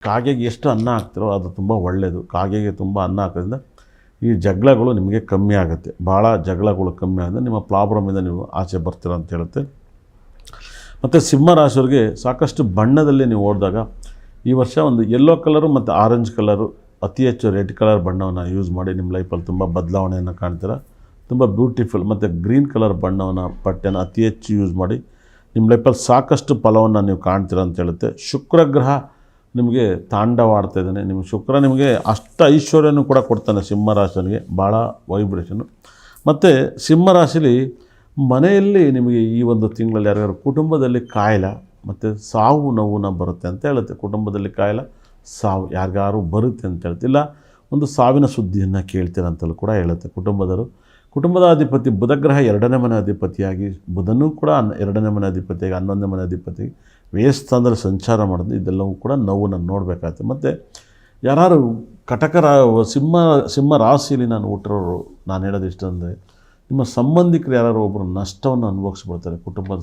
ಕಾಗೆಗೆ ಎಷ್ಟು ಅನ್ನ ಹಾಕ್ತಿರೋ ಅದು ತುಂಬ ಒಳ್ಳೆಯದು. ಕಾಗೆಗೆ ತುಂಬ ಅನ್ನ ಹಾಕೋದ್ರಿಂದ ಈ ಜಗಳಗಳು ನಿಮಗೆ ಕಮ್ಮಿ ಆಗುತ್ತೆ. ಭಾಳ ಜಗಳಗಳು ಕಮ್ಮಿ ಆಗಿದೆ, ನಿಮ್ಮ ಪ್ರಾಬ್ಲಮಿಂದ ನೀವು ಆಚೆ ಬರ್ತೀರ ಅಂತ ಹೇಳುತ್ತೆ. ಮತ್ತು ಸಿಂಹರಾಶಿಯವರಿಗೆ ಸಾಕಷ್ಟು ಬಣ್ಣದಲ್ಲಿ ನೀವು ಓಡಿದಾಗ ಈ ವರ್ಷ ಒಂದು ಯೆಲ್ಲೋ ಕಲರು ಮತ್ತು ಆರೆಂಜ್ ಕಲರು, ಅತಿ ಹೆಚ್ಚು ರೆಡ್ ಕಲರ್ ಬಣ್ಣವನ್ನು ಯೂಸ್ ಮಾಡಿ ನಿಮ್ಮ ಲೈಫಲ್ಲಿ ತುಂಬ ಬದಲಾವಣೆಯನ್ನು ಕಾಣ್ತೀರ. ತುಂಬ ಬ್ಯೂಟಿಫುಲ್ ಮತ್ತು ಗ್ರೀನ್ ಕಲರ್ ಬಣ್ಣವನ್ನು ಪಟ್ಟೆಯನ್ನು ಅತಿ ಹೆಚ್ಚು ಯೂಸ್ ಮಾಡಿ ನಿಮ್ಮ ಲೈಫಲ್ಲಿ ಸಾಕಷ್ಟು ಫಲವನ್ನು ನೀವು ಕಾಣ್ತೀರ ಅಂತ ಹೇಳುತ್ತೆ. ಶುಕ್ರ ಗ್ರಹ ನಿಮಗೆ ತಾಂಡವಾಡ್ತಾ ಇದ್ದಾನೆ. ನಿಮ್ಮ ಶುಕ್ರ ನಿಮಗೆ ಅಷ್ಟು ಐಶ್ವರ್ಯನೂ ಕೂಡ ಕೊಡ್ತಾನೆ ಸಿಂಹರಾಶಿಯವರಿಗೆ, ಭಾಳ ವೈಬ್ರೇಷನ್ನು. ಮತ್ತು ಸಿಂಹರಾಶಿಲಿ ಮನೆಯಲ್ಲಿ ನಿಮಗೆ ಈ ಒಂದು ತಿಂಗಳಲ್ಲಿ ಯಾರ್ಯಾರು ಕುಟುಂಬದಲ್ಲಿ ಕಾಯಿಲೆ ಮತ್ತು ಸಾವು ನೋವುನ ಬರುತ್ತೆ ಅಂತ ಹೇಳುತ್ತೆ. ಕುಟುಂಬದಲ್ಲಿ ಕಾಯಿಲೆ ಸಾವು ಯಾರಿಗಾರು ಬರುತ್ತೆ ಅಂತ ಹೇಳುತ್ತೆ. ಇಲ್ಲ ಒಂದು ಸಾವಿನ ಸುದ್ದಿಯನ್ನು ಕೇಳ್ತೀರ ಅಂತಲೂ ಕೂಡ ಹೇಳುತ್ತೆ. ಕುಟುಂಬದ ಅಧಿಪತಿ ಬುಧಗ್ರಹ 2ನೇ ಮನೆ ಅಧಿಪತಿಯಾಗಿ, ಬುಧನೂ ಕೂಡ 2ನೇ ಮನೆ ಅಧಿಪತಿಯಾಗಿ 11ನೇ ಮನೆ ಅಧಿಪತಿಯಾಗಿ ವ್ಯಯಸ್ಥಾನದಲ್ಲಿ ಸಂಚಾರ ಮಾಡೋದು, ಇದೆಲ್ಲವೂ ಕೂಡ ನೋವನ್ನು ನೋಡಬೇಕಾಗುತ್ತೆ. ಮತ್ತು ಯಾರು ಸಿಂಹ ರಾಶಿಯಲ್ಲಿ ನಾನು ಹುಟ್ಟಿರೋರು, ನಾನು ಹೇಳೋದು ಇಷ್ಟ ಅಂದರೆ ನಿಮ್ಮ ಸಂಬಂಧಿಕರು ಯಾರು ಒಬ್ಬರು ನಷ್ಟವನ್ನು ಅನುಭವಿಸ್ಬಿಡ್ತಾರೆ. ಕುಟುಂಬದ